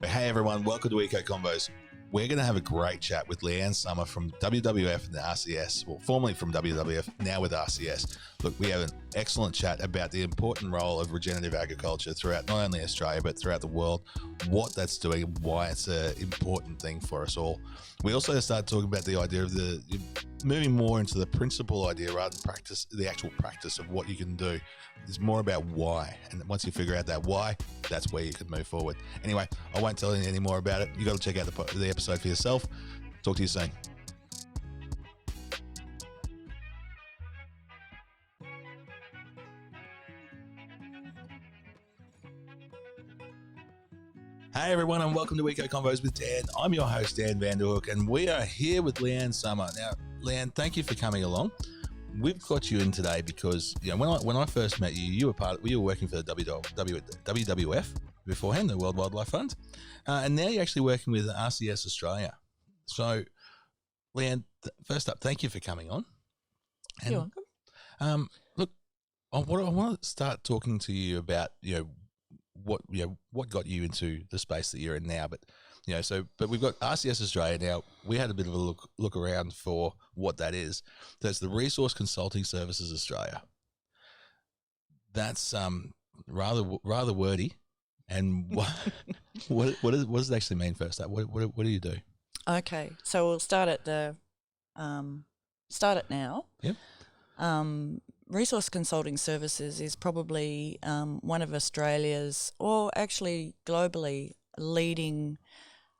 Hey everyone, welcome to Eco Convos. We're going to have a great chat with Leanne Sommer from WWF and the RCS, well, formerly from WWF, now with RCS. Look, we have an excellent chat about the important role of regenerative agriculture throughout not only Australia, but throughout the world, what that's doing, why it's an important thing for us all. We also start talking about the idea of moving more into the principle idea rather than practice, the actual practice of what you can do. It's more about why. And once you figure out that why, that's where you can move forward. Anyway, I won't tell you any more about it. You got to check out the episode for yourself. Talk to you soon. Hey everyone, and welcome to Eco Convos with Dan. I'm your host, Dan Vanderhoek, and we are here with Leanne Sommer. Now, Leanne, thank you for coming along. We've got you in today because when I first met you, you were working for the WWF beforehand, the World Wildlife Fund, and now you're actually working with RCS Australia. So, Leanne, first up, thank you for coming on. And, you're welcome. Look, I want to start talking to you about what got you into the space that you're in now, but we've got RCS Australia now. We had a bit of a look around for what that is. That's the Resource Consulting Services Australia. That's rather wordy. And what does it actually mean first? What do you do? Okay, so we'll start at now. Yep. Resource Consulting Services is probably one of Australia's, or actually globally, leading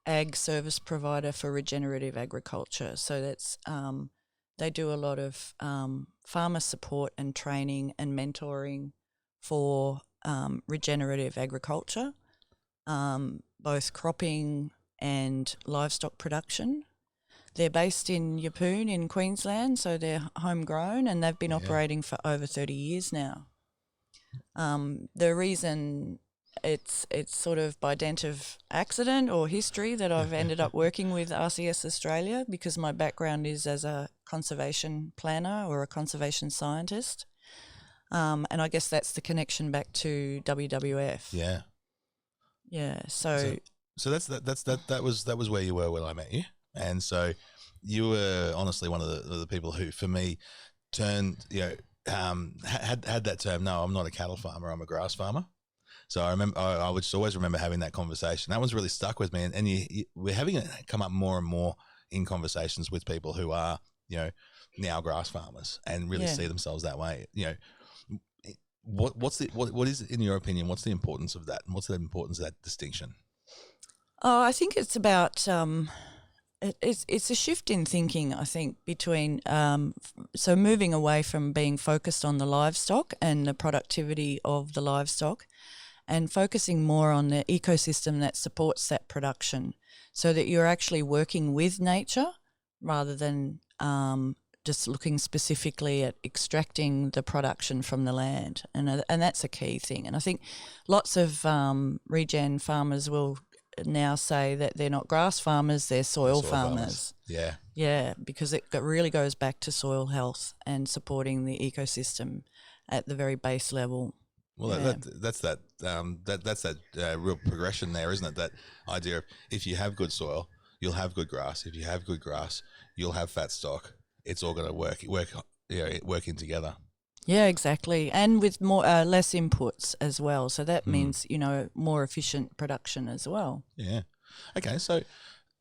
ag service provider for regenerative agriculture. So that's they do a lot of farmer support and training and mentoring for regenerative agriculture, both cropping and livestock production. They're based in Yeppoon in Queensland, so they're homegrown, and they've been operating for over 30 years now. The reason it's sort of by dint of accident or history that I've ended up working with RCS Australia, because my background is as a conservation planner or a conservation scientist. And I guess that's the connection back to WWF. Yeah. Yeah. So that was where you were when I met you. And so you were honestly one of the people who, for me, turned, had that term, no, I'm not a cattle farmer, I'm a grass farmer. So I remember, I would just always remember having that conversation. That one's really stuck with me. And we're having it come up more and more in conversations with people who are, now grass farmers and really see themselves that way. What is, in your opinion, what's the importance of that? And what's the importance of that distinction? Oh, I think it's about, it's a shift in thinking, I think, between, so moving away from being focused on the livestock and the productivity of the livestock, and focusing more on the ecosystem that supports that production, so that you're actually working with nature rather than just looking specifically at extracting the production from the land. And that's a key thing. And I think lots of regen farmers will now say that they're not grass farmers, they're soil farmers. Yeah. Yeah, because it really goes back to soil health and supporting the ecosystem at the very base level. Well, that's that real progression there, isn't it? That idea of, if you have good soil, you'll have good grass. If you have good grass, you'll have fat stock. It's all going to working together. Yeah, exactly, and with more less inputs as well. So that means more efficient production as well. Yeah. Okay, so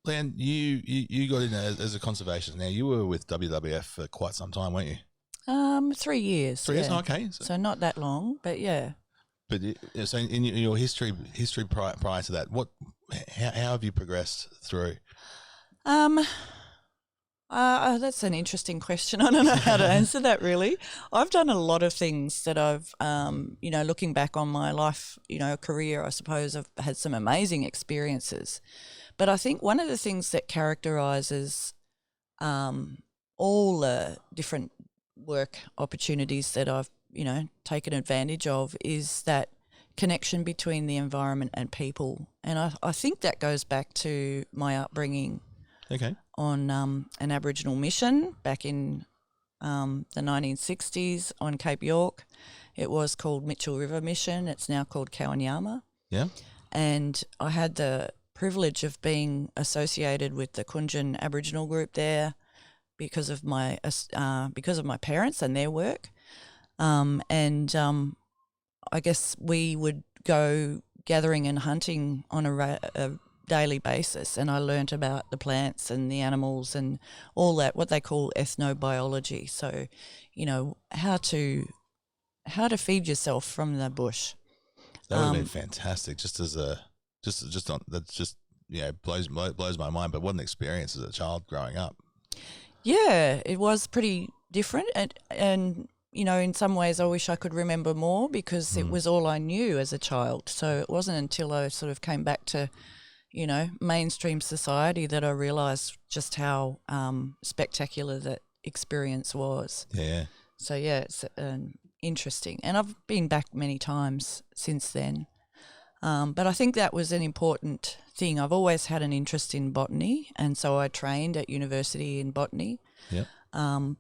Leanne, you got in as a conservationist. Now, you were with WWF for quite some time, weren't you? 3 years. 3 years. Okay. So not that long, but yeah. But so in your history prior to that, how have you progressed through? That's an interesting question. I don't know how to answer that really. I've done a lot of things that I've, looking back on my life, career, I suppose I've had some amazing experiences. But I think one of the things that characterises all the different work opportunities that I've, taken advantage of is that connection between the environment and people. And I think that goes back to my upbringing. Okay. On an Aboriginal mission back in the 1960s on Cape York. It was called Mitchell River Mission. It's now called Kawanyama. Yeah. And I had the privilege of being associated with the Kunjun Aboriginal group there because of my parents and their work. I guess we would go gathering and hunting on a daily basis, and I learnt about the plants and the animals and all that, what they call ethnobiology. So, how to feed yourself from the bush. That would have been fantastic. Blows my mind. But what an experience as a child growing up. Yeah, it was pretty different, and in some ways I wish I could remember more because it was all I knew as a child. So it wasn't until I sort of came back to, mainstream society that I realised just how spectacular that experience was. Yeah. So yeah, it's interesting, and I've been back many times since then. But I think that was an important thing. I've always had an interest in botany, and so I trained at university in botany. Yeah.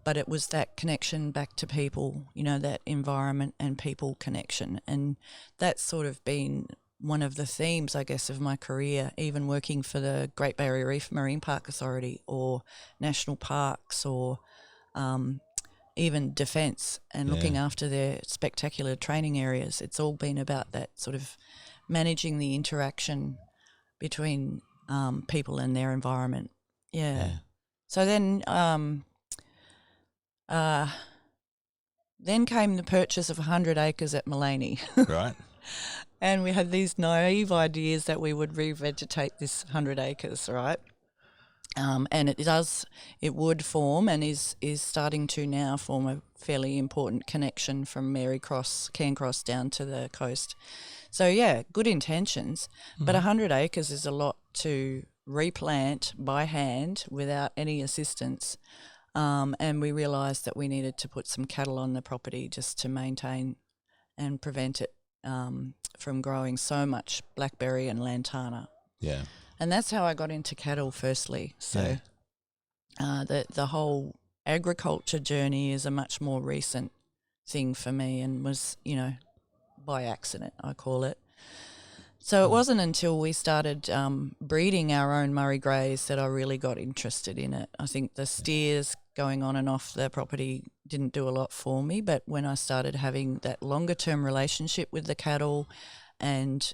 But it was that connection back to people, that environment and people connection. And that's sort of been one of the themes, I guess, of my career, even working for the Great Barrier Reef Marine Park Authority or national parks or even defence and looking after their spectacular training areas. It's all been about that sort of managing the interaction between people and their environment. Yeah. So then came the purchase of 100 acres at Mullaney. Right. And we had these naive ideas that we would revegetate this 100 acres, right? And it would form and is starting to now form a fairly important connection from Cairncross down to the coast. So, yeah, good intentions, but 100 acres is a lot to replant by hand without any assistance. And we realised that we needed to put some cattle on the property just to maintain and prevent it from growing so much blackberry and lantana. Yeah. And that's how I got into cattle firstly. So the whole agriculture journey is a much more recent thing for me and was, by accident, I call it. So it wasn't until we started breeding our own Murray Greys that I really got interested in it. I think the steers going on and off the property didn't do a lot for me, but when I started having that longer term relationship with the cattle and,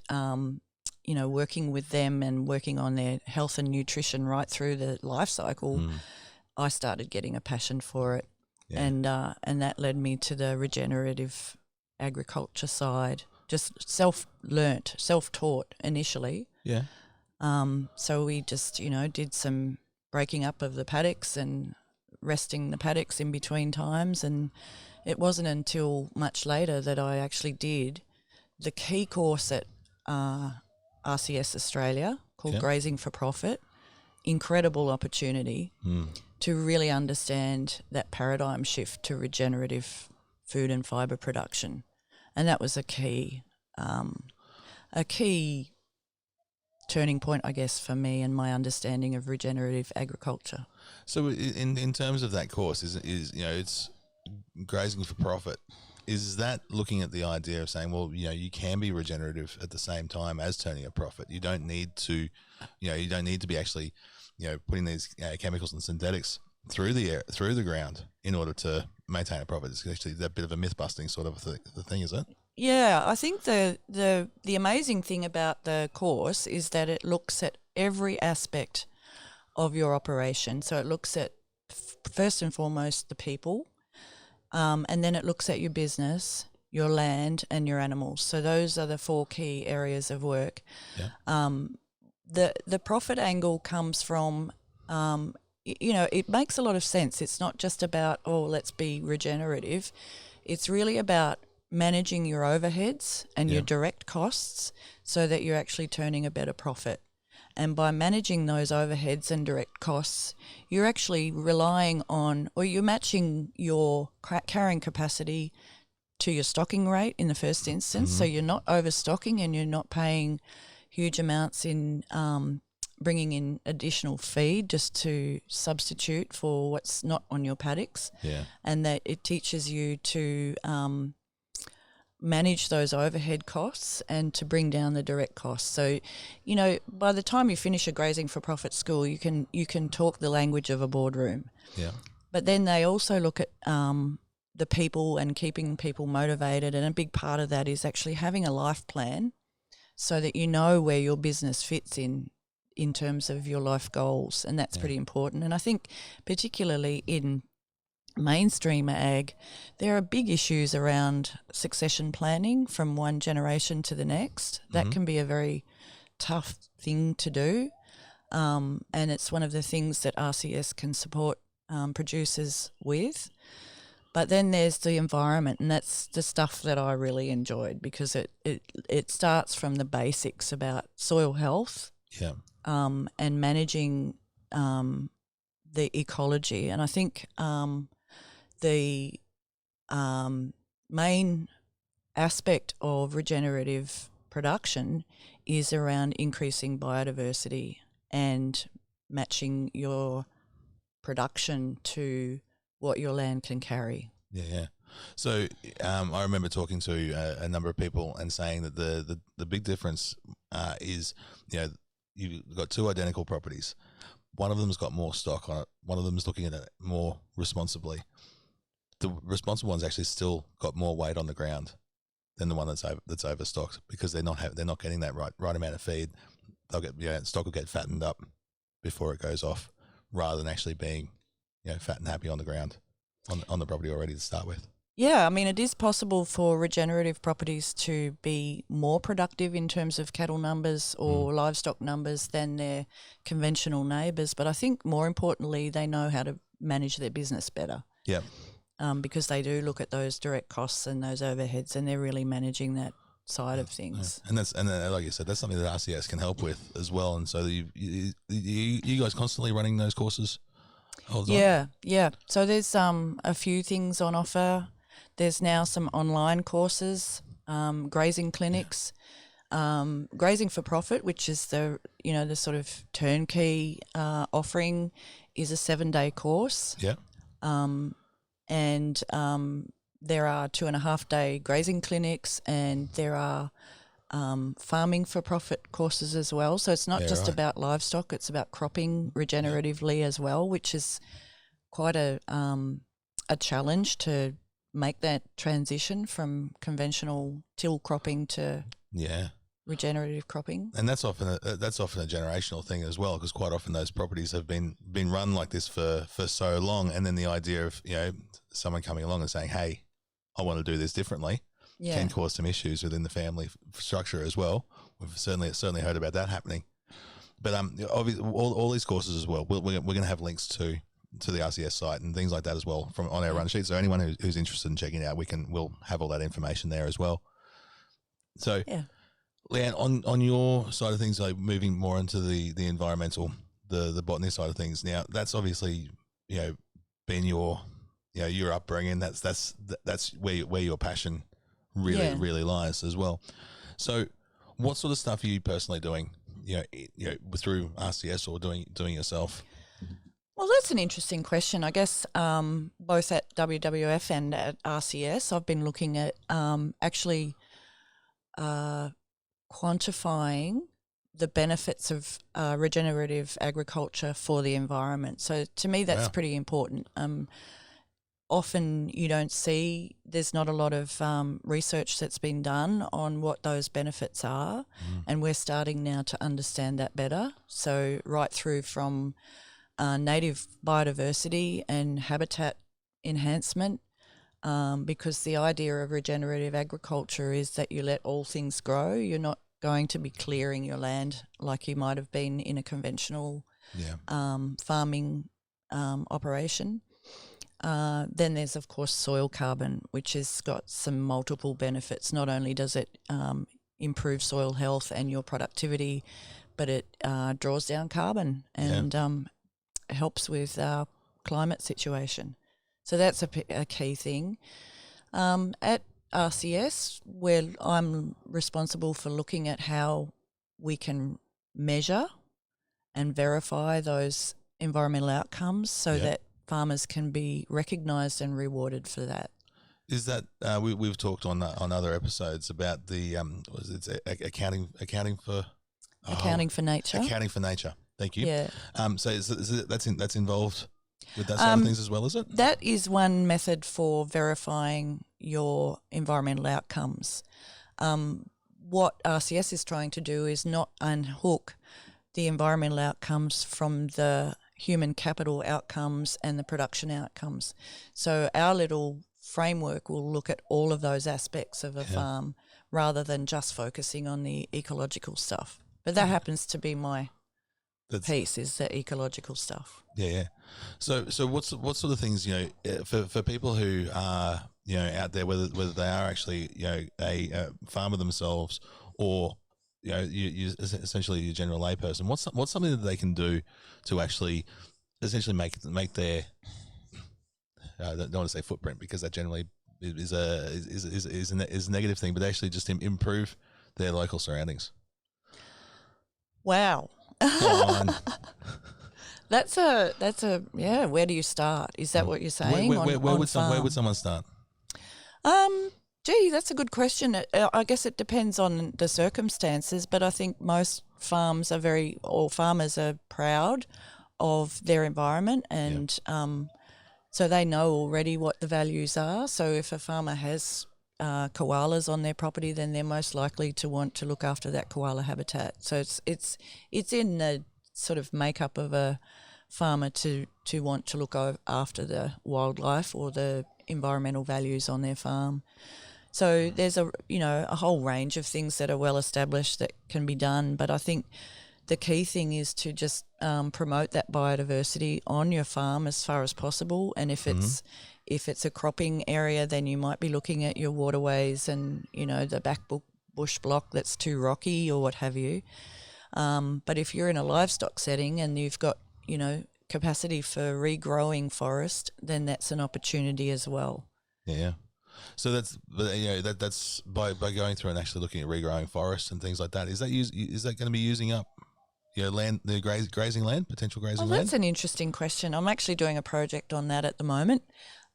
working with them and working on their health and nutrition right through the life cycle, I started getting a passion for it. Yeah. And that led me to the regenerative agriculture side. Just self-taught initially. Yeah. So we just, did some breaking up of the paddocks and resting the paddocks in between times. And it wasn't until much later that I actually did the key course at RCS Australia called Grazing for Profit. Incredible opportunity to really understand that paradigm shift to regenerative food and fibre production. And that was a key turning point, I guess, for me and my understanding of regenerative agriculture. So, in terms of that course, is it's grazing for profit. Is that looking at the idea of saying, well, you can be regenerative at the same time as turning a profit? You don't need to, be actually, putting these chemicals and synthetics through the ground in order to maintain a profit. It's actually that bit of a myth busting sort of the thing, is it? Yeah, I think the amazing thing about the course is that it looks at every aspect of your operation. So it looks at first and foremost the people, and then it looks at your business, your land, and your animals. So those are the 4 key areas of work. Yeah. The profit angle comes from it makes a lot of sense. It's not just about, let's be regenerative. It's really about managing your overheads and your direct costs so that you're actually turning a better profit. And by managing those overheads and direct costs, you're actually relying on, or you're matching your carrying capacity to your stocking rate in the first instance. So you're not overstocking and you're not paying huge amounts in bringing in additional feed just to substitute for what's not on your paddocks. Yeah. And that it teaches you to manage those overhead costs and to bring down the direct costs. So, you know, by the time you finish a grazing for profit school, you can talk the language of a boardroom. Yeah. But then they also look at the people and keeping people motivated, and a big part of that is actually having a life plan so that you know where your business fits in terms of your life goals, and that's pretty important. And I think particularly in mainstream ag, there are big issues around succession planning from one generation to the next. That can be a very tough thing to do, and it's one of the things that RCS can support producers with. But then there's the environment, and that's the stuff that I really enjoyed, because it starts from the basics about soil health, and managing the ecology. And I think the main aspect of regenerative production is around increasing biodiversity and matching your production to what your land can carry. Yeah. So I remember talking to a number of people and saying that the big difference is, you know, you've got two identical properties. One of them's got more stock on it. One of them's looking at it more responsibly. The responsible one's actually still got more weight on the ground than the one that's overstocked, because they're not getting that right amount of feed. They'll get stock will get fattened up before it goes off, rather than actually being, you know, fat and happy on the ground on the property already to start with. Yeah, I mean, it is possible for regenerative properties to be more productive in terms of cattle numbers or livestock numbers than their conventional neighbours. But I think more importantly, they know how to manage their business better. Yeah. Because they do look at those direct costs and those overheads, and they're really managing that side of things. Yeah. And like you said, that's something that RCS can help with as well. And so you guys constantly running those courses all the time? Yeah. So there's a few things on offer. There's now some online courses, grazing clinics, Grazing for Profit, which is the sort of turnkey offering, is a 7-day course. Yeah. And there are 2.5-day grazing clinics, and there are farming for profit courses as well. So it's not just about livestock; it's about cropping regeneratively as well, which is quite a challenge to make that transition from conventional till cropping to regenerative cropping. And that's often a generational thing as well, because quite often those properties have been run like this for so long, and then the idea of, you know, someone coming along and saying, "Hey, I want to do this differently," can cause some issues within the family structure as well. We've certainly heard about that happening. But obviously, all these courses as well, we're going to have links to the RCS site and things like that as well from on our run sheet. So anyone who's interested in checking it out, we'll have all that information there as well. So, Leanne, on your side of things, like moving more into the environmental, the botany side of things. Now, that's obviously, you know, been your upbringing. That's where your passion really lies as well. So, what sort of stuff are you personally doing? You know, through RCS or doing yourself? Well, that's an interesting question. I guess both at WWF and at RCS, I've been looking at actually quantifying the benefits of regenerative agriculture for the environment. So to me, that's pretty important. Often you don't see, there's not a lot of research that's been done on what those benefits are, and we're starting now to understand that better. So right through from native biodiversity and habitat enhancement, because the idea of regenerative agriculture is that you let all things grow. You're not going to be clearing your land like you might have been in a conventional farming operation. Then there's, of course, soil carbon, which has got some multiple benefits. Not only does it improve soil health and your productivity, but it draws down carbon and helps with our climate situation. So that's a key thing. At RCS, where I'm responsible for looking at how we can measure and verify those environmental outcomes so that farmers can be recognised and rewarded for that. Is that we've talked on other episodes about the accounting for nature. Accounting for nature. Thank you. Yeah. So that's involved with that side of things as well, is it? That is one method for verifying your environmental outcomes. What RCS is trying to do is not unhook the environmental outcomes from the human capital outcomes and the production outcomes. So our little framework will look at all of those aspects of a farm rather than just focusing on the ecological stuff. But that happens to be my piece, is the ecological stuff. Yeah. So what sort of things, for people who are, out there, whether they are actually, a farmer themselves or, you essentially your general layperson, what's something that they can do to actually essentially make their, I don't want to say footprint because that generally is a negative thing, but actually just improve their local surroundings. Wow. Come on. That's a where do you start? Is that what you're saying? Where would someone start? That's a good question. I guess it depends on the circumstances, but I think most farmers are proud of their environment, and so they know already what the values are. So if a farmer has koalas on their property, then they're most likely to want to look after that koala habitat. So it's in the sort of makeup of a farmer to want to look after the wildlife or the environmental values on their farm. So there's a whole range of things that are well established that can be done, but I think the key thing is to just promote that biodiversity on your farm as far as possible. And if it's a cropping area, then you might be looking at your waterways and the back bush block that's too rocky or what have you. But if you're in a livestock setting and you've got capacity for regrowing forest, then that's an opportunity as well. Yeah. So that's by going through and actually looking at regrowing forests and things like that. Is that going to be using up land, the grazing land, potential grazing land? That's an interesting question. I'm actually doing a project on that at the moment.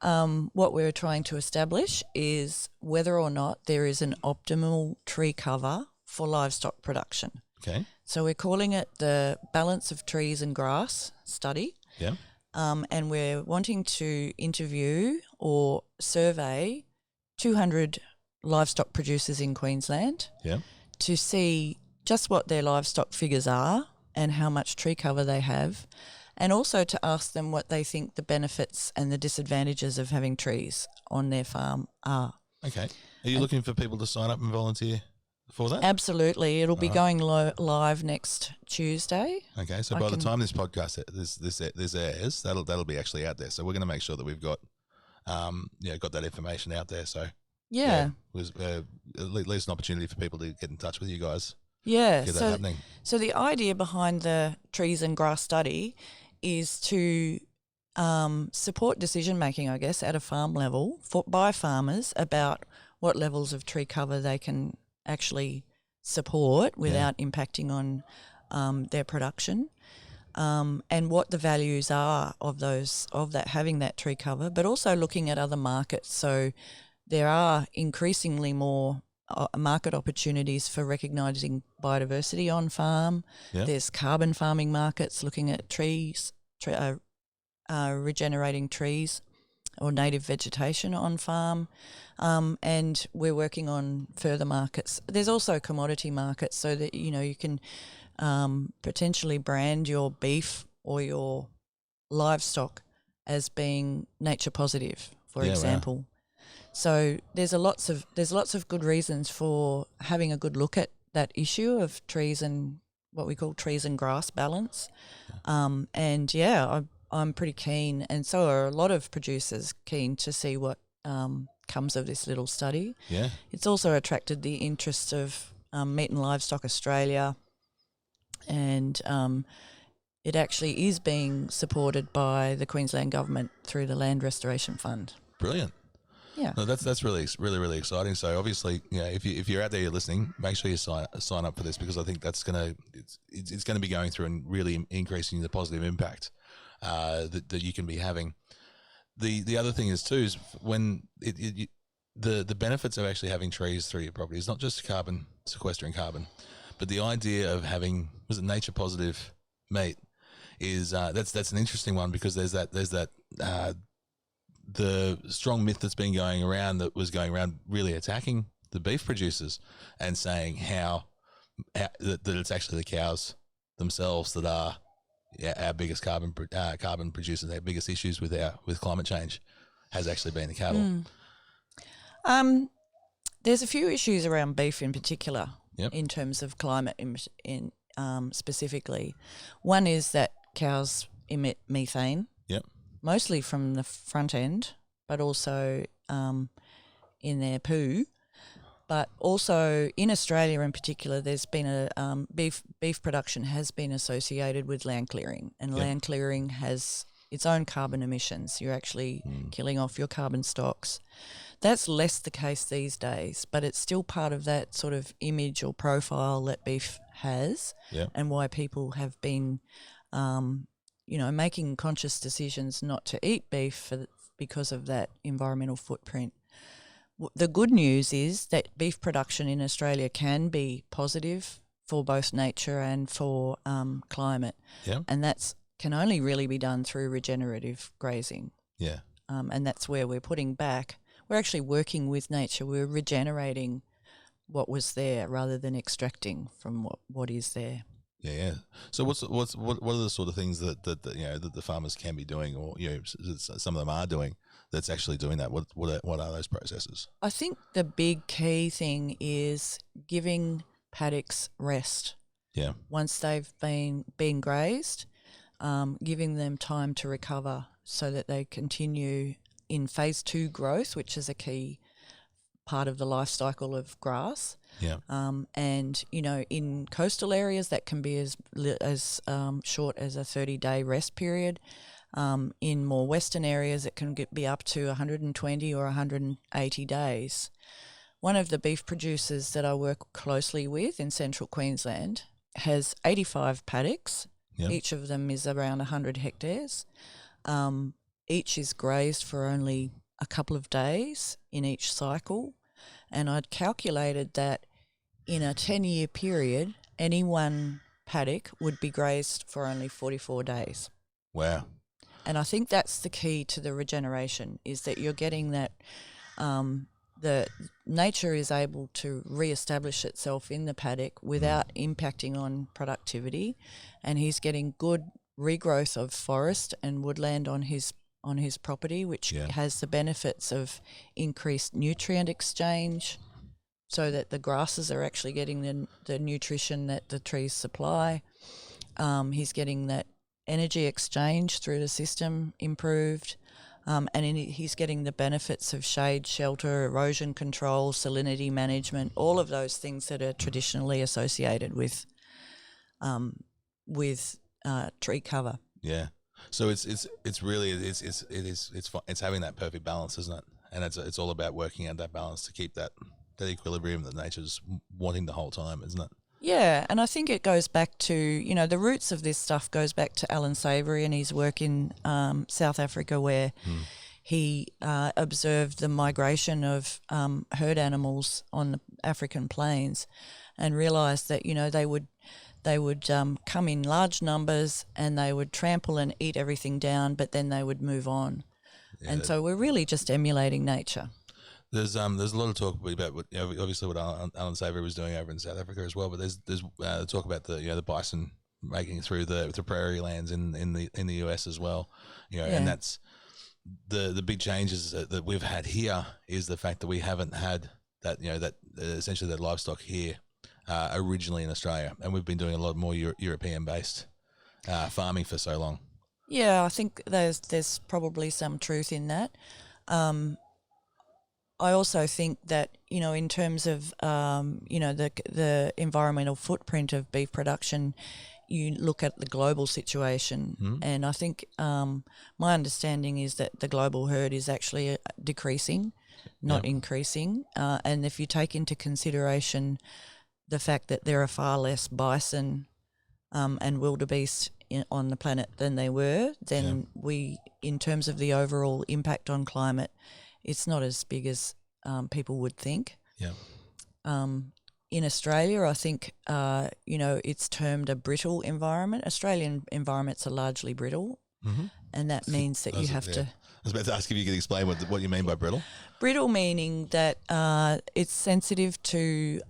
What we're trying to establish is whether or not there is an optimal tree cover for livestock production. Okay. So we're calling it the Balance of Trees and Grass Study. Yeah. And we're wanting to interview or survey 200 livestock producers in Queensland to see just what their livestock figures are and how much tree cover they have, and also to ask them what they think the benefits and the disadvantages of having trees on their farm are. Okay. Are you looking for people to sign up and volunteer for that? Absolutely. It'll be going live next Tuesday. Okay, so by the time this podcast this airs, that'll be actually out there. So we're going to make sure that we've got got that information out there. So it was at least an opportunity for people to get in touch with you guys. Yeah, get that happening. So the idea behind the Trees and Grass Study is to support decision making, I guess, at a farm level by farmers about what levels of tree cover they can actually support without impacting on their production, and what the values are of having that tree cover, but also looking at other markets. So there are increasingly more market opportunities for recognising biodiversity on farm. Yeah. There's carbon farming markets looking at trees, regenerating trees or native vegetation on farm. And we're working on further markets. There's also commodity markets so that, you can potentially brand your beef or your livestock as being nature positive, for example. Wow. So there's lots of good reasons for having a good look at that issue of trees and what we call trees and grass balance. I'm pretty keen, and so are a lot of producers keen to see what comes of this little study. Yeah, it's also attracted the interest of Meat and Livestock Australia, and it actually is being supported by the Queensland government through the Land Restoration Fund. Brilliant. Yeah, no, that's really exciting. So obviously, if you're out there, you're listening, make sure you sign up for this, because I think that's it's going to be going through and really increasing the positive impact that you can be having. The other thing is too is when the benefits of actually having trees through your property is not just sequestering carbon, but the idea of having, was it nature positive meat, is that's an interesting one, because there's that the strong myth that's been going around, that was going around really attacking the beef producers and saying how that it's actually the cows themselves that are our biggest carbon producers. Our biggest issues with climate change has actually been the cattle. There's a few issues around beef in particular. Yep. In terms of climate in specifically. One is that cows emit methane. Yep. Mostly from the front end, but also in their poo. But also in Australia in particular, there's been a beef production has been associated with land clearing, and land clearing has its own carbon emissions. You're actually killing off your carbon stocks. That's less the case these days, but it's still part of that sort of image or profile that beef has, and why people have been, making conscious decisions not to eat beef because of that environmental footprint. The good news is that beef production in Australia can be positive for both nature and for climate, and that's can only really be done through regenerative grazing. And that's where we're putting back. We're actually working with nature. We're regenerating what was there rather than extracting from what is there. Yeah. So what are the sort of things that the farmers can be doing, or some of them are doing, that's actually doing that? What are those processes? I think the big key thing is giving paddocks rest. Yeah. Once they've been grazed, giving them time to recover so that they continue in phase 2 growth, which is a key part of the life cycle of grass. And in coastal areas that can be as short as a 30-day rest period. In more western areas it can be up to 120 or 180 days. One of the beef producers that I work closely with in central Queensland has 85 paddocks. Each of them is around 100 hectares. Each is grazed for only a couple of days in each cycle. And I'd calculated that in a 10-year period, any one paddock would be grazed for only 44 days. Wow. And I think that's the key to the regeneration, is that you're getting that the nature is able to re-establish itself in the paddock without impacting on productivity, and he's getting good regrowth of forest and woodland on his property, which has the benefits of increased nutrient exchange, so that the grasses are actually getting the nutrition that the trees supply. He's getting that energy exchange through the system improved, and he's getting the benefits of shade, shelter, erosion control, salinity management, all of those things that are traditionally associated with tree cover. Yeah. So it's having that perfect balance, isn't it? And it's all about working out that balance to keep that equilibrium that nature's wanting the whole time, isn't it? Yeah, and I think it goes back to, the roots of this stuff goes back to Alan Savory and his work in South Africa, where he observed the migration of herd animals on the African plains, and realised that, they would come in large numbers and they would trample and eat everything down, but then they would move on. Yeah. And so we're really just emulating nature. There's a lot of talk about obviously what Alan Savory was doing over in South Africa as well, but there's talk about the bison making through the prairie lands in the US as well, and that's the big changes that we've had here is the fact that we haven't had that essentially that livestock here originally in Australia, and we've been doing a lot more European based farming for so long. Yeah, I think there's probably some truth in that. I also think that, in terms of, the environmental footprint of beef production, you look at the global situation, and I think my understanding is that the global herd is actually decreasing, not increasing. And if you take into consideration the fact that there are far less bison and wildebeest on the planet than they were, then we, in terms of the overall impact on climate, it's not as big as people would think. Yeah. In Australia, I think, it's termed a brittle environment. Australian environments are largely brittle, and that means that you have to... I was about to ask if you could explain what you mean by brittle. Brittle meaning that it's sensitive to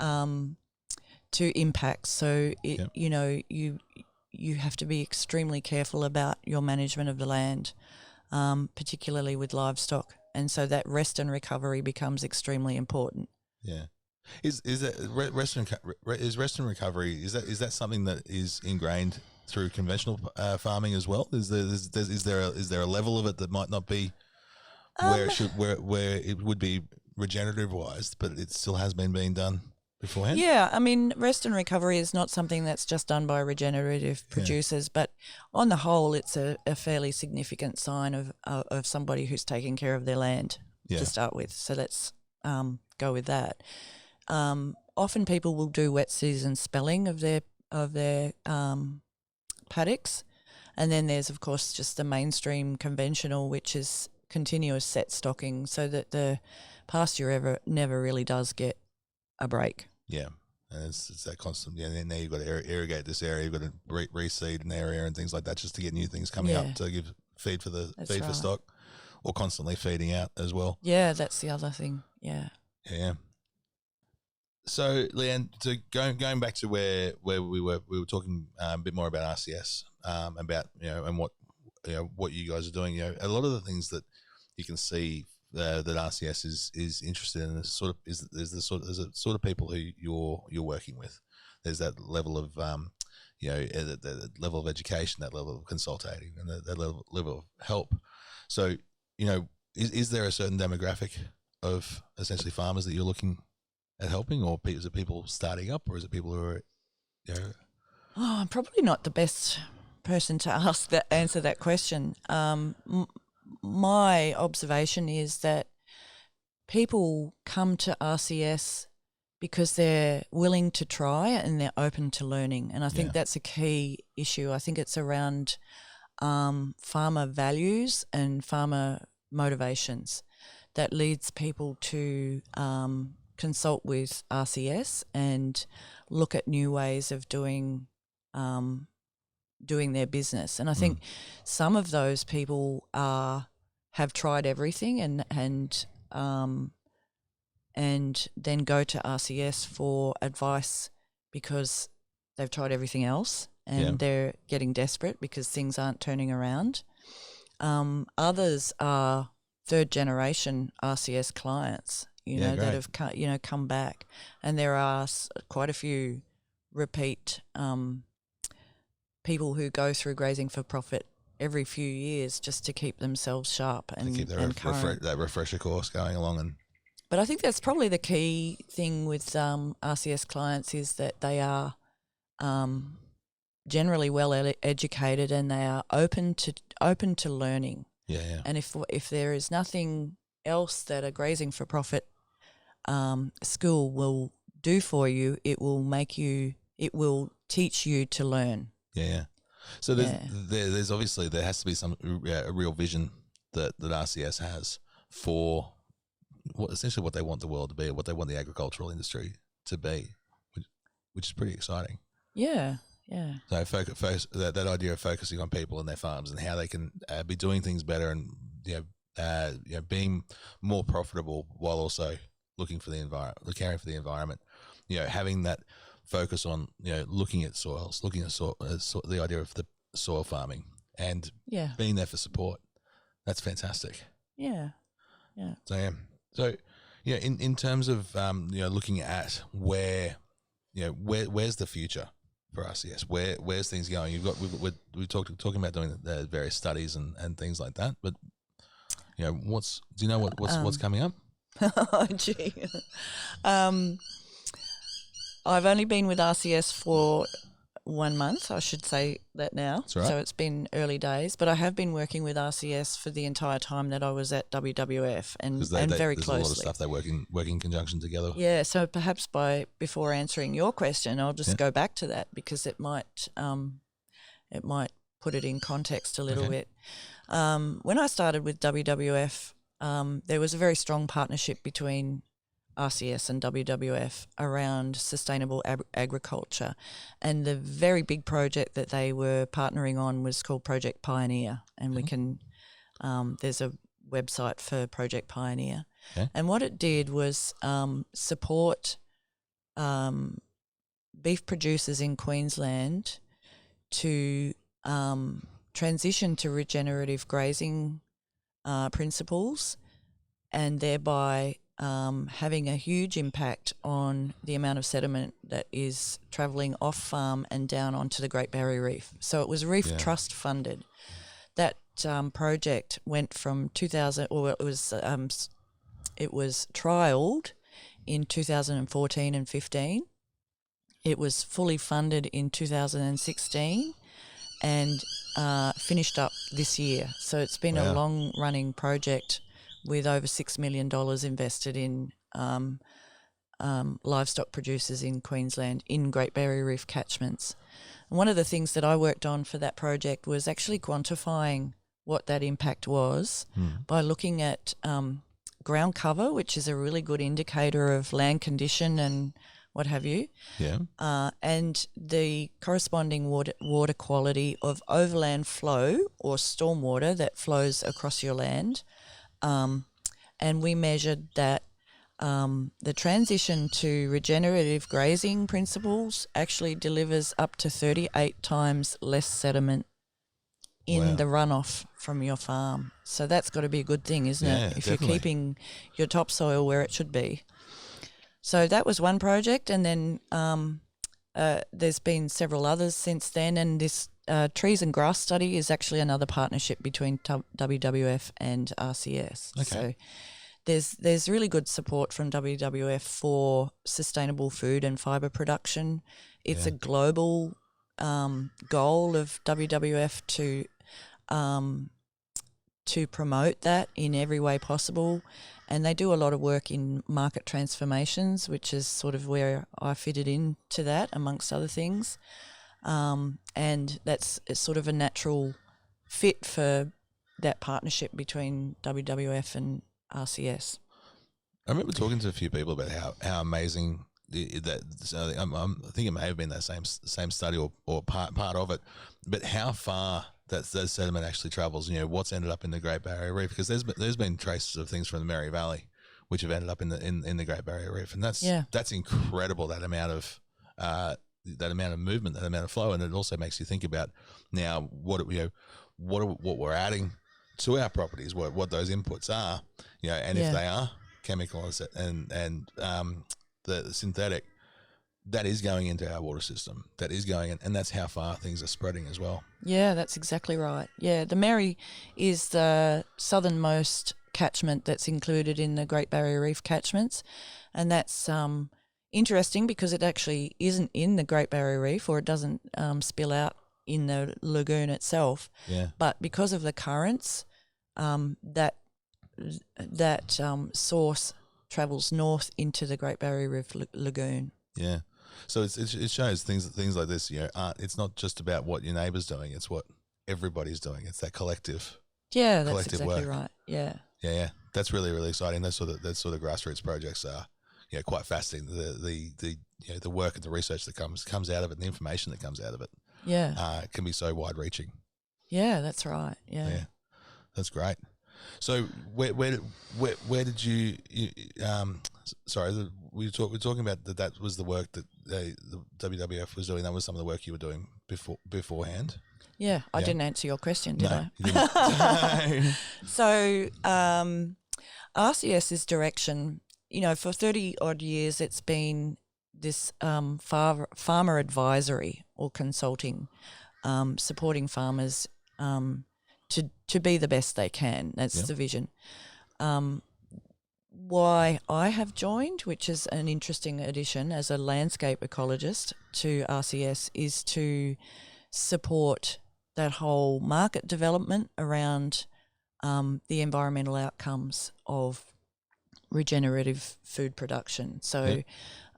impacts. So, you have to be extremely careful about your management of the land, particularly with livestock. And so that rest and recovery becomes extremely important. Yeah. Is rest and recovery, is that something that is ingrained through conventional farming as well? Is there a level of it that might not be where it would be regenerative wise, but it still has been being done beforehand? Yeah, I mean, rest and recovery is not something that's just done by regenerative producers, but on the whole, it's a fairly significant sign of somebody who's taking care of their land to start with. So let's go with that. Often people will do wet season spelling of their paddocks, and then there's of course just the mainstream conventional, which is continuous set stocking, so that the pasture never really does get a break. Yeah, and it's that constant. Yeah, and now you've got to irrigate this area, you've got to reseed an area and things like that, just to get new things coming up to give feed for for stock, or constantly feeding out as well. Yeah, that's the other thing. Yeah. Yeah. So, Leanne, going back to where we were talking a bit more about RCS, about and what you guys are doing. A lot of the things that you can see that RCS is interested in is the sort of people who you're working with. There's that level of the level of education, that level of consultating, and that level of help. So, is there a certain demographic of essentially farmers that you're looking at helping, or is it people starting up, or is it people who are, I'm probably not the best person to answer that question. My observation is that people come to RCS because they're willing to try and they're open to learning, and I think that's a key issue. I think it's around farmer values and farmer motivations that leads people to consult with RCS and look at new ways of doing their business. And I think some of those people have tried everything and then go to RCS for advice because they've tried everything else and they're getting desperate because things aren't turning around. Others are third generation RCS clients, that have come back, and there are quite a few repeat people who go through Grazing for Profit every few years just to keep themselves sharp and keep that refresher course going along. But I think that's probably the key thing with RCS clients is that they are generally well educated and they are open to learning. Yeah. And if there is nothing else that a Grazing for Profit school will do for you, it will teach you to learn. Yeah. So there's obviously there has to be a real vision that RCS has for essentially what they want the world to be, what they want the agricultural industry to be, which is pretty exciting. Yeah. So focus that idea of focusing on people and their farms and how they can be doing things better and being more profitable while also looking for the environment, caring for the environment. Having that focus on looking at soils, looking at the idea of the soil farming, and being there for support. That's fantastic. Yeah. So in terms of looking at where's the future for RCS, where's things going? We're talking about doing the various studies and things like that, but what's coming up? Oh, gee. I've only been with RCS for 1 month, I should say that now. That's right. So it's been early days, but I have been working with RCS for the entire time that I was at WWF and very closely. There's a lot of stuff they work in conjunction together. Yeah, so perhaps before answering your question, I'll just go back to that because it might put it in context a little bit. When I started with WWF, there was a very strong partnership between RCS and WWF around sustainable agriculture, and the very big project that they were partnering on was called Project Pioneer, and we can there's a website for Project Pioneer, and what it did was support beef producers in Queensland to transition to regenerative grazing principles, and thereby having a huge impact on the amount of sediment that is travelling off farm and down onto the Great Barrier Reef. So it was Reef Trust funded. That project went from 2000, or it was trialled in 2014 and 15. It was fully funded in 2016 and finished up this year. So it's been a long-running project with over $6 million invested in livestock producers in Queensland in Great Barrier Reef catchments. And one of the things that I worked on for that project was actually quantifying what that impact was by looking at ground cover, which is a really good indicator of land condition and what have you, and the corresponding water quality of overland flow or stormwater that flows across your land. And we measured that the transition to regenerative grazing principles actually delivers up to 38 times less sediment in the runoff from your farm. So that's got to be a good thing, isn't it? If definitely. You're keeping your topsoil where it should be. So that was one project, and then there's been several others since then, and this trees and grass study is actually another partnership between WWF and RCS. Okay. So there's really good support from WWF for sustainable food and fibre production. It's a global goal of WWF to promote that in every way possible. And they do a lot of work in market transformations, which is sort of where I fitted into that, amongst other things. And that's sort of a natural fit for that partnership between WWF and RCS. I remember talking to a few people about how amazing that. So I think it may have been that same study or part of it, but how far that sediment actually travels. You know, what's ended up in the Great Barrier Reef, because there's been traces of things from the Mary Valley which have ended up in the Great Barrier Reef, and that's incredible. That amount of movement, that amount of flow, and it also makes you think about now what we're adding to our properties, what those inputs are, you know, and if they are chemical and the synthetic, that is going into our water system, that is going in, and that's how far things are spreading as well. Yeah, that's exactly right. Yeah, the Mary is the southernmost catchment that's included in the Great Barrier Reef catchments, and that's interesting because it actually isn't in the Great Barrier Reef, or it doesn't spill out in the lagoon itself. Yeah. But because of the currents, that source travels north into the Great Barrier Reef lagoon. Yeah. So it shows things like this. You know, it's not just about what your neighbour's doing; it's what everybody's doing. It's that collective. Yeah, that's exactly work. right. Yeah. Yeah. That's really, really exciting. Those sort of grassroots projects are, you know, quite fascinating. The work and the research that comes out of it, and the information that comes out of it. Yeah. Can be so wide reaching. Yeah, that's right. Yeah. Yeah. That's great. So where did you sorry, we were talking about that was the work that the WWF was doing. That was some of the work you were doing beforehand. Yeah, I didn't answer your question, did I? You didn't. So RCS's direction, you know, for 30 odd years, it's been this farmer advisory or consulting, supporting farmers to be the best they can. That's the vision. Why I have joined, which is an interesting addition as a landscape ecologist to RCS, is to support that whole market development around the environmental outcomes of regenerative food production. So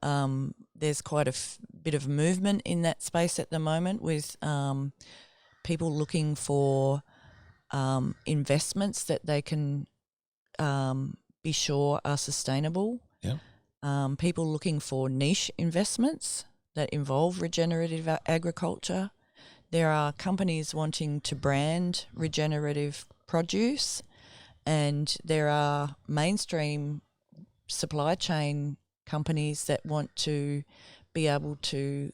there's quite a bit of movement in that space at the moment, with people looking for investments that they can be sure are sustainable. Yeah. People looking for niche investments that involve regenerative agriculture. There are companies wanting to brand regenerative produce, and there are mainstream supply chain companies that want to be able to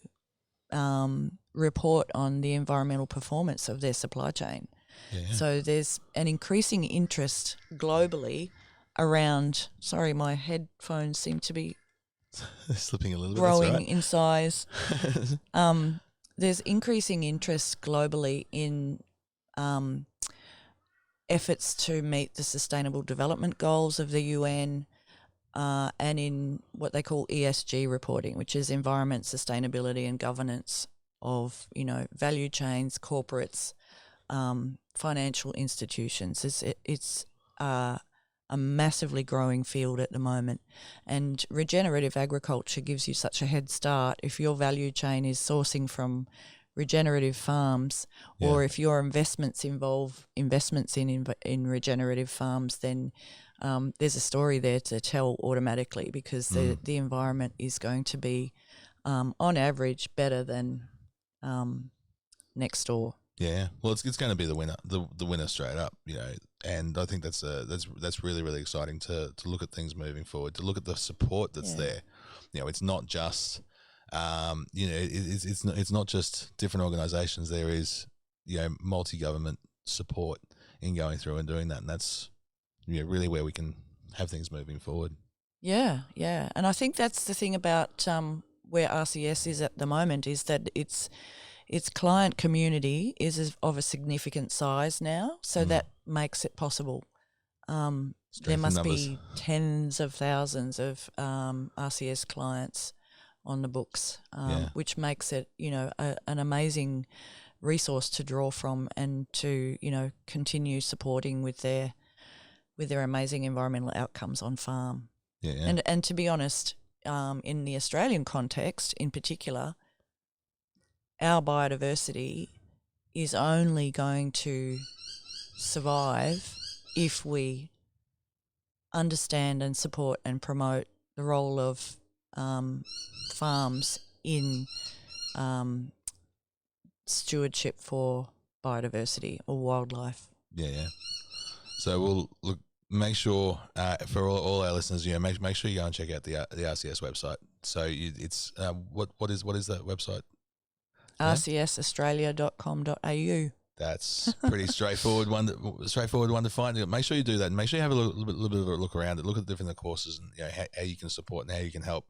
report on the environmental performance of their supply chain. Yeah. So there's an increasing interest globally around, sorry, my headphones seem to be Slipping a little bit. growing That's right. in size. There's increasing interest globally in efforts to meet the Sustainable Development Goals of the UN, and in what they call ESG reporting, which is environment, sustainability and governance of, value chains, corporates, financial institutions. It's a massively growing field at the moment, and regenerative agriculture gives you such a head start if your value chain is sourcing from regenerative farms, or if your investments involve investments in regenerative farms, then there's a story there to tell automatically, because the environment is going to be on average better than next door. Yeah, well, it's going to be the winner straight up, and I think that's really, really exciting to look at things moving forward, to look at the support that's there. It's not just it's not just different organisations. There is multi-government support in going through and doing that, and that's really where we can have things moving forward. Yeah, and I think that's the thing about where RCS is at the moment, is that its client community is of a significant size now, so that makes it possible. There must be tens of thousands of RCS clients on the books, which makes it an amazing resource to draw from and to continue supporting with their amazing environmental outcomes on farm. Yeah. And to be honest, in the Australian context in particular, our biodiversity is only going to survive if we understand and support and promote the role of farms in stewardship for biodiversity or wildlife. Yeah. So we'll make sure for all our listeners, make sure you go and check out the RCS website. So it's what is that website? rcsaustralia.com.au. That's pretty straightforward one to find. Make sure you do that, and make sure you have a little bit of a look around it. Look at the different courses and how you can support and how you can help,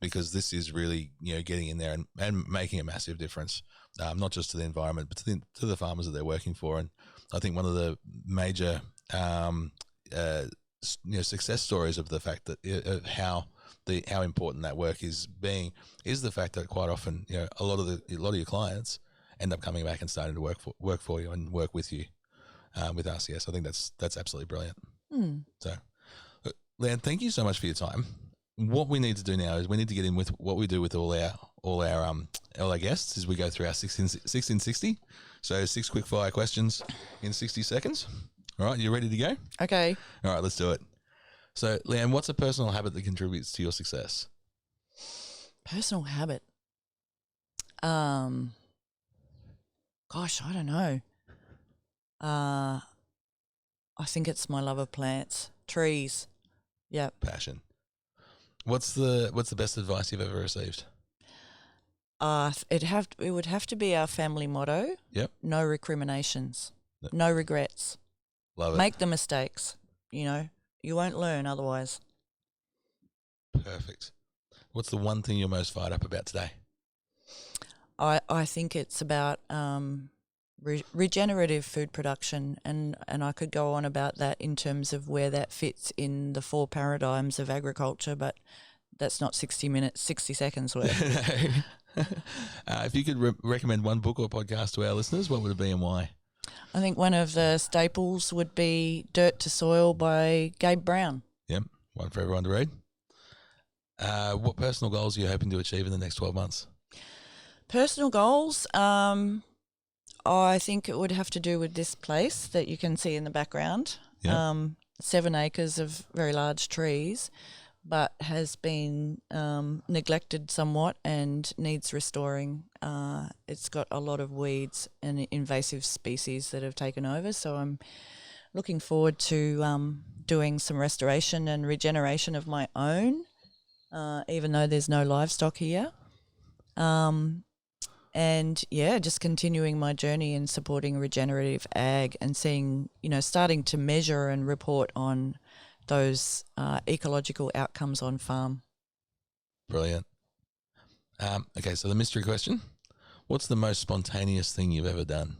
because this is really getting in there and making a massive difference, not just to the environment but to the farmers that they're working for. And I think one of the major success stories of the fact that how important that work is the fact that quite often a lot of your clients end up coming back and starting to work for you and work with you with RCS. I think that's absolutely brilliant. So, Leanne, thank you so much for your time. What we need to do now is we need to get in with what we do with all our guests, is we go through our 1660. So 6 quick fire questions in 60 seconds. All right, you ready to go? Okay. All right, let's do it. So, Leanne, what's a personal habit that contributes to your success? Personal habit? Gosh, I don't know. I think it's my love of plants, trees. Yeah. Passion. What's the best advice you've ever received? It would have to be our family motto. Yep. No recriminations. No regrets. Love it. Make the mistakes. You won't learn otherwise. Perfect. What's the one thing you're most fired up about today? I think it's about regenerative food production, and I could go on about that in terms of where that fits in the 4 paradigms of agriculture, but that's not 60 seconds worth. If you could recommend one book or podcast to our listeners, what would it be and why? I think one of the staples would be Dirt to Soil by Gabe Brown. Yep, one for everyone to read. What personal goals are you hoping to achieve in the next 12 months? Personal goals, I think it would have to do with this place that you can see in the background. Yep. 7 acres of very large trees, but has been neglected somewhat and needs restoring. It's got a lot of weeds and invasive species that have taken over, so I'm looking forward to doing some restoration and regeneration of my own, even though there's no livestock here. And yeah, just continuing my journey in supporting regenerative ag and seeing, starting to measure and report on those ecological outcomes on farm. Brilliant. Okay, so the mystery question: what's the most spontaneous thing you've ever done?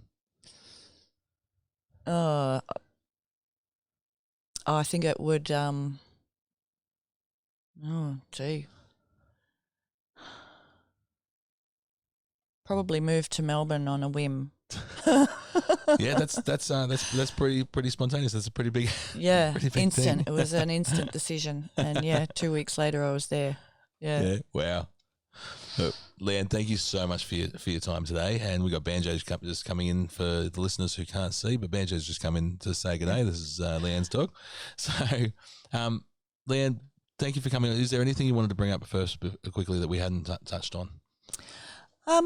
I think it would. Probably move to Melbourne on a whim. Yeah, that's pretty spontaneous. That's a pretty big, pretty big instant. thing. It was an instant decision, and 2 weeks later I was there. Yeah. Wow. Look, Leanne, thank you so much for your time today. And we got Banjo's just coming in for the listeners who can't see, but Banjo's just come in to say good day. This is Leanne's talk. So, Leanne, thank you for coming. Is there anything you wanted to bring up first quickly that we hadn't touched on?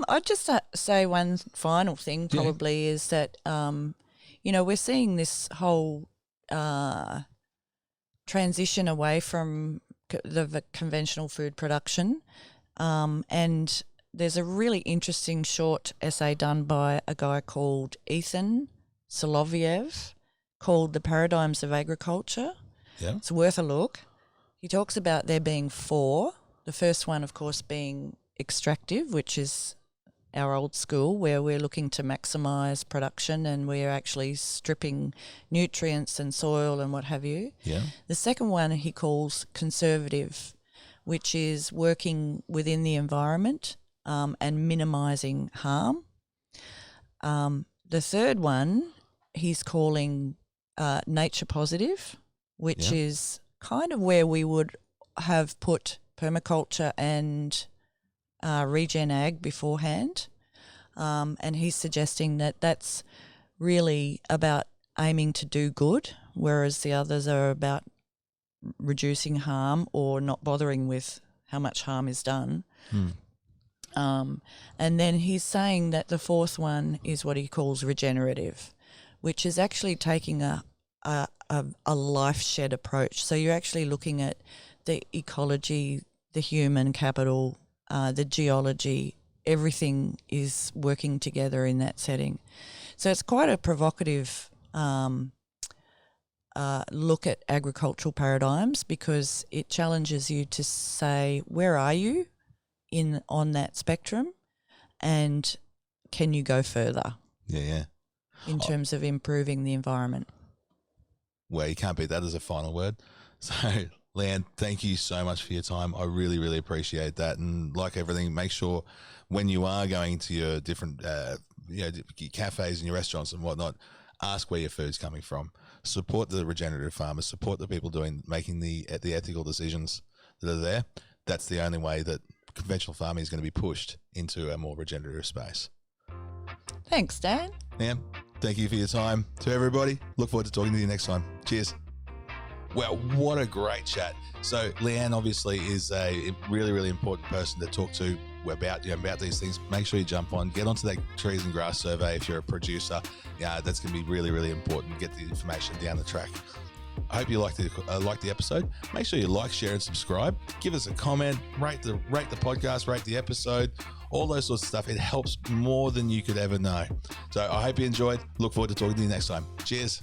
I'd just say one final thing probably is that, we're seeing this whole transition away from the conventional food production, and there's a really interesting short essay done by a guy called Ethan Soloviev called The Paradigms of Agriculture. Yeah. It's worth a look. He talks about there being 4. The first one, of course, being extractive, which is our old school, where we're looking to maximise production and we're actually stripping nutrients and soil and what have you. Yeah. The second one he calls conservative, which is working within the environment and minimising harm. The third one he's calling nature positive, which is kind of where we would have put permaculture and regen ag beforehand, and he's suggesting that that's really about aiming to do good, whereas the others are about reducing harm or not bothering with how much harm is done. And then he's saying that the fourth one is what he calls regenerative, which is actually taking a life shed approach. So you're actually looking at the ecology, the human capital, the geology, everything is working together in that setting. So it's quite a provocative look at agricultural paradigms, because it challenges you to say, where are you on that spectrum, and can you go further? Yeah. In terms of improving the environment. Well, you can't beat that as a final word. So, Leanne, thank you so much for your time. I really, really appreciate that. And like everything, make sure when you are going to your different your cafes and your restaurants and whatnot, ask where your food's coming from. Support the regenerative farmers. Support the people making the ethical decisions that are there. That's the only way that conventional farming is going to be pushed into a more regenerative space. Thanks, Dan. Leanne, thank you for your time. To everybody, look forward to talking to you next time. Cheers. Well, what a great chat. So Leanne obviously is a really, really important person to talk to about these things. Make sure you jump on, get onto that trees and grass survey if you're a producer. Yeah, that's going to be really, really important. Get the information down the track. I hope you liked the episode. Make sure you like, share, and subscribe. Give us a comment. Rate the podcast. Rate the episode. All those sorts of stuff. It helps more than you could ever know. So I hope you enjoyed. Look forward to talking to you next time. Cheers.